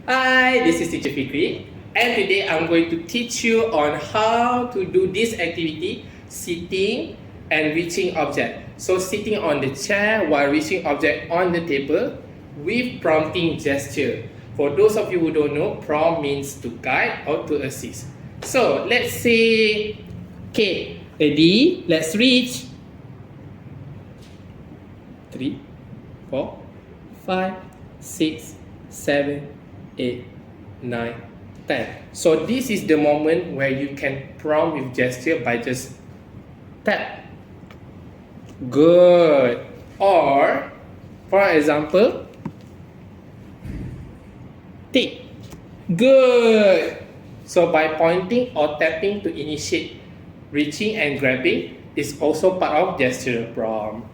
Hi, this is Teacher Fikri, and today I'm going to teach you on how to do this activity, sitting and reaching object. So sitting on the chair while reaching object on the table with prompting gesture. For those of you who don't know, prompt means to guide or to assist. So let's say, okay, ready, let's reach. 3, 4, 5, 6, 7, 8, 9, 10. So this is the moment where you can prompt with gesture by just tap. Good. Or, for example, tick. Good. So by pointing or tapping to initiate reaching and grabbing is also part of gesture prompt.